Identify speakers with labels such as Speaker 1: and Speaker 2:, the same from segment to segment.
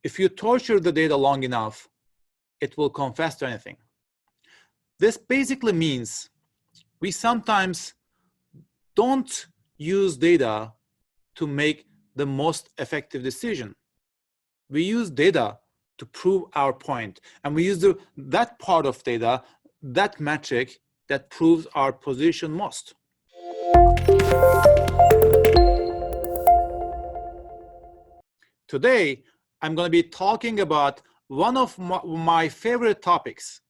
Speaker 1: If you torture the data long enough, it will confess to anything. This basically means we sometimes don't use data to make the most effective decision. We use data to prove our point, and we use that part of data, that metric that proves our position most. Today, I'm going to be talking about one of my favorite topics,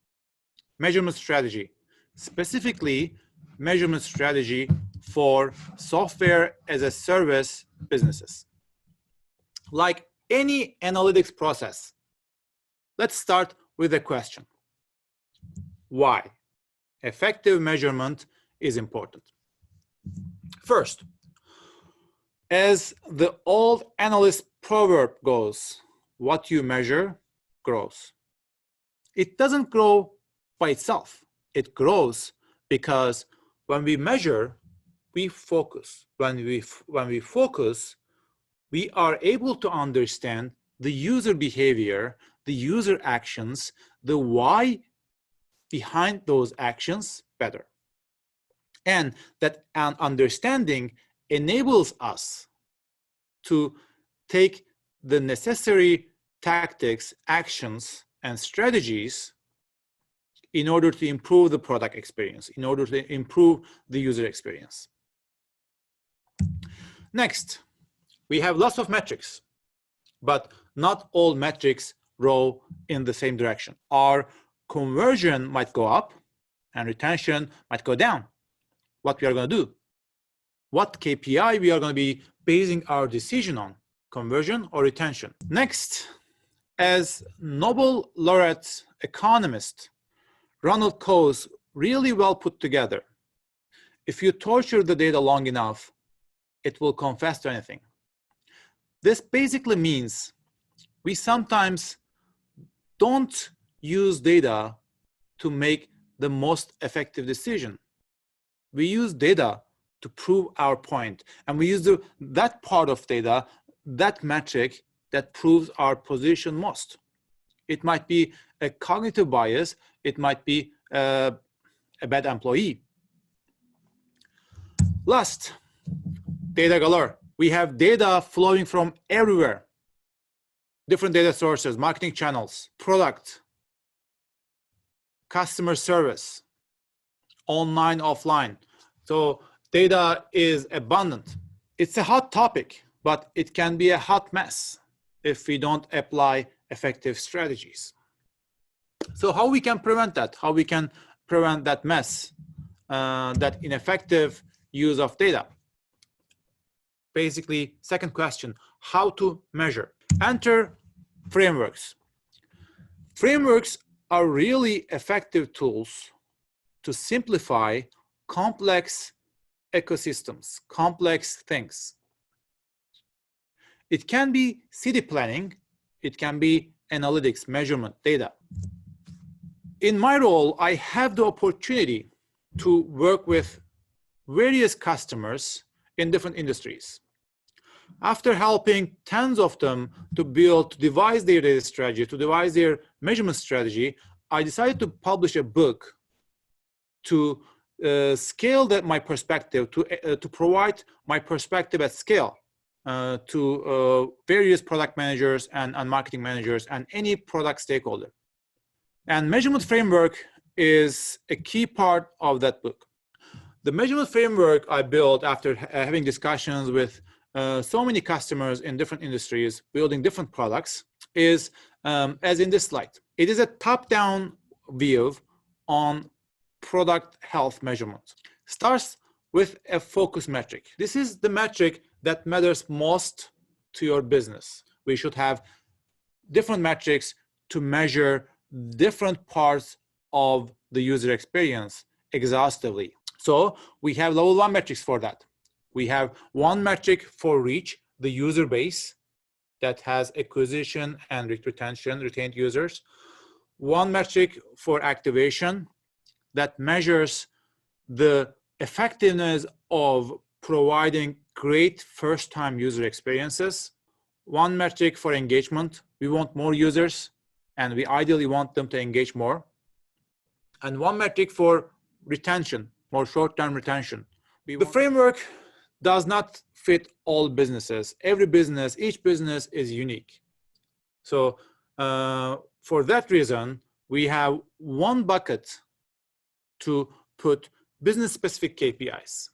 Speaker 1: measurement strategy, specifically measurement strategy for software as a service businesses. Like any analytics process, let's start with a question. Why? Effective measurement is important. First, as the old analyst proverb goes, what you measure grows. It doesn't grow by itself. It grows because when we measure, we focus. When we focus, we are able to understand the user behavior, the user actions, the why behind those actions better. And that understanding enables us to take the necessary tactics, actions, and strategies in order to improve the product experience, in order to improve the user experience. Next, we have lots of metrics, but not all metrics row in the same direction. Our conversion might go up and retention might go down. What we are going to do? What KPI we are going to be basing our decision on, conversion or retention? Next, as Nobel laureate economist Ronald Coase really well put together, if you torture the data long enough, it will confess to anything. This basically means we sometimes don't use data to make the most effective decision. We use data to prove our point, and we use that part of data, that metric that proves our position most. It might be a cognitive bias, it might be a bad employee. Last, data galore. We have data flowing from everywhere. Different data sources, marketing channels, product, customer service, online, offline. So data is abundant. It's a hot topic, but it can be a hot mess if we don't apply effective strategies. So how we can prevent that? How we can prevent that mess, that ineffective use of data? Basically, second question, how to measure? Enter frameworks. Frameworks are really effective tools to simplify complex ecosystems, complex things. It can be city planning, it can be analytics, measurement, data. In my role, I have the opportunity to work with various customers in different industries. After helping tens of them to devise their data strategy, to devise their measurement strategy, I decided to publish a book to scale my perspective, to provide my perspective at scale to various product managers and marketing managers and any product stakeholder. And measurement framework is a key part of that book. The measurement framework I built after having discussions with so many customers in different industries, building different products, is as in this slide. It is a top-down view on product health measurement. Starts with a focus metric. This is the metric that matters most to your business. We should have different metrics to measure different parts of the user experience exhaustively. So we have level 1 metrics for that. We have one metric for reach, the user base that has acquisition and retention, retained users. One metric for activation that measures the effectiveness of providing great first-time user experiences. one metric for engagement. We want more users, and we ideally want them to engage more. And one metric for retention, more short-term retention. The framework does not fit all businesses. Every business, each business is unique. So for that reason, we have one bucket to put business-specific KPIs.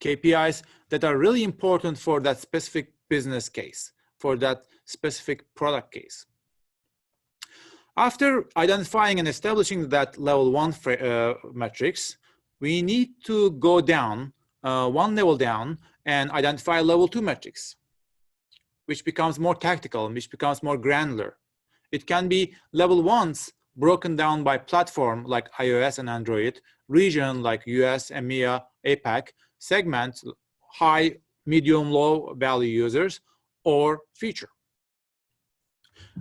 Speaker 1: KPIs that are really important for that specific business case, for that specific product case. After identifying and establishing that level 1 metrics, we need to go down, one level down, and identify level 2 metrics, which becomes more tactical and which becomes more granular. It can be level 1s broken down by platform like iOS and Android, region like US, EMEA, APAC, segment, high, medium, low value users, or feature.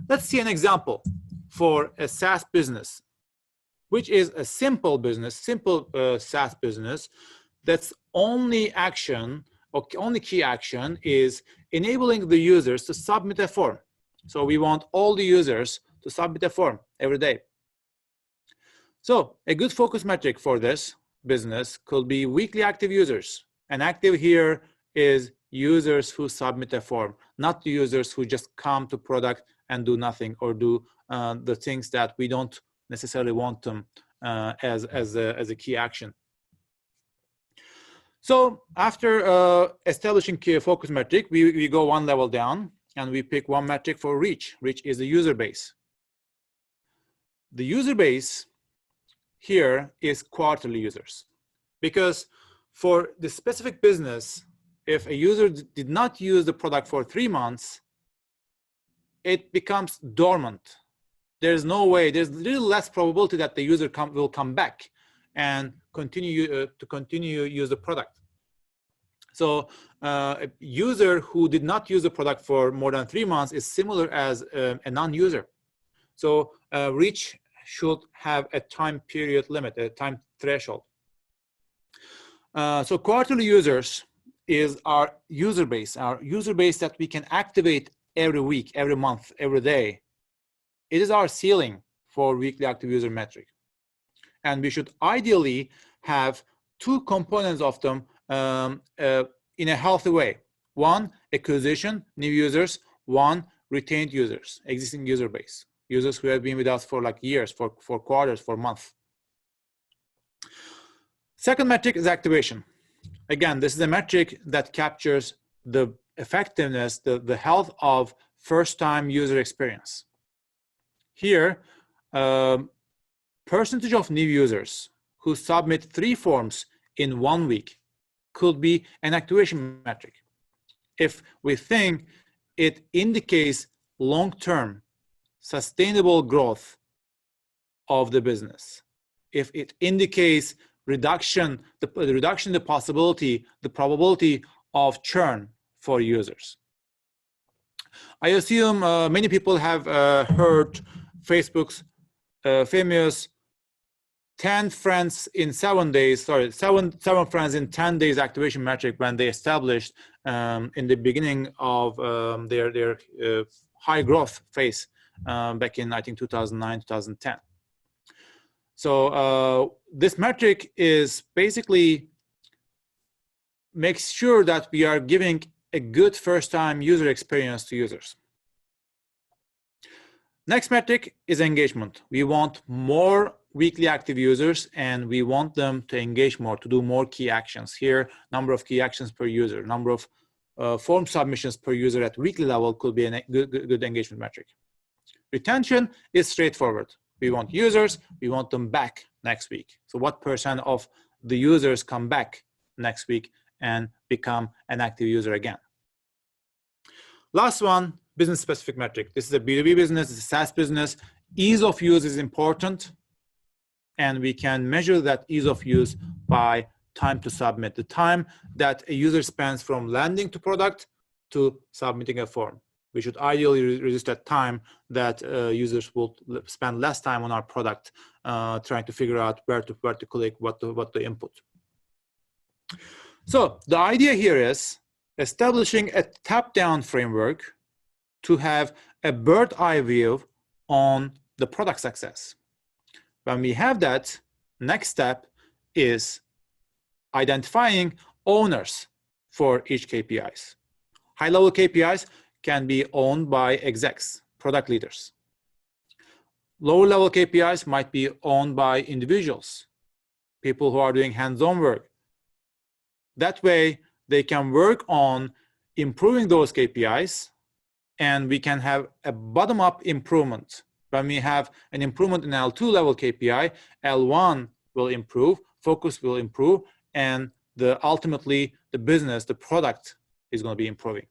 Speaker 1: Let's see an example for a SaaS business, which is a simple business, simple SaaS business, that's only action, or only key action is enabling the users to submit a form. So we want all the users to submit a form every day. So a good focus metric for this business could be weekly active users. And active here is users who submit a form, not the users who just come to product and do nothing or do the things that we don't necessarily want them as a key action. So after establishing key focus metric, we go one level down and we pick one metric for reach. Reach is the user base. The user base here is quarterly users, because for the specific business, if a user did not use the product for 3 months, it becomes dormant. There's no way, there's a little less probability that the user will come back and continue use the product. So a user who did not use the product for more than 3 months is similar as a non-user. So reach should have a time period limit, a time threshold. So quarterly users is our user base that we can activate every week, every month, every day. It is our ceiling for weekly active user metric. And we should ideally have 2 components of them in a healthy way. 1, acquisition, new users. 1, retained users, existing user base. Users who have been with us for like years, for quarters, for months. Second metric is activation. Again, this is a metric that captures the effectiveness, the health of first-time user experience. Here, percentage of new users who submit 3 forms in 1 week could be an activation metric. If we think it indicates long-term sustainable growth of the business, if it indicates reduction, the reduction in the probability of churn for users. I assume many people have heard Facebook's famous 10 friends in 7 days, sorry, seven friends in 10 days activation metric when they established in the beginning of their high growth phase back in, I think, 2009, 2010. So this metric is basically makes sure that we are giving a good first-time user experience to users. Next metric is engagement. We want more weekly active users and we want them to engage more, to do more key actions. Here, number of key actions per user, number of form submissions per user at weekly level could be a good engagement metric. Retention is straightforward. We want users, we want them back next week. So what % of the users come back next week and become an active user again? Last one, business-specific metric. This is a B2B business, it's a SaaS business. Ease of use is important, and we can measure that ease of use by time to submit, the time that a user spends from landing to product to submitting a form. We should ideally reduce that time that users will spend less time on our product trying to figure out where to click, what to input. So the idea here is establishing a top-down framework to have a bird's eye view on the product success. When we have that, next step is identifying owners for each KPIs. High-level KPIs can be owned by execs, product leaders. Lower-level KPIs might be owned by individuals, people who are doing hands-on work. That way, they can work on improving those KPIs, and we can have a bottom-up improvement. When we have an improvement in L2 level KPI, L1 will improve, focus will improve, and ultimately the business, the product is going to be improving.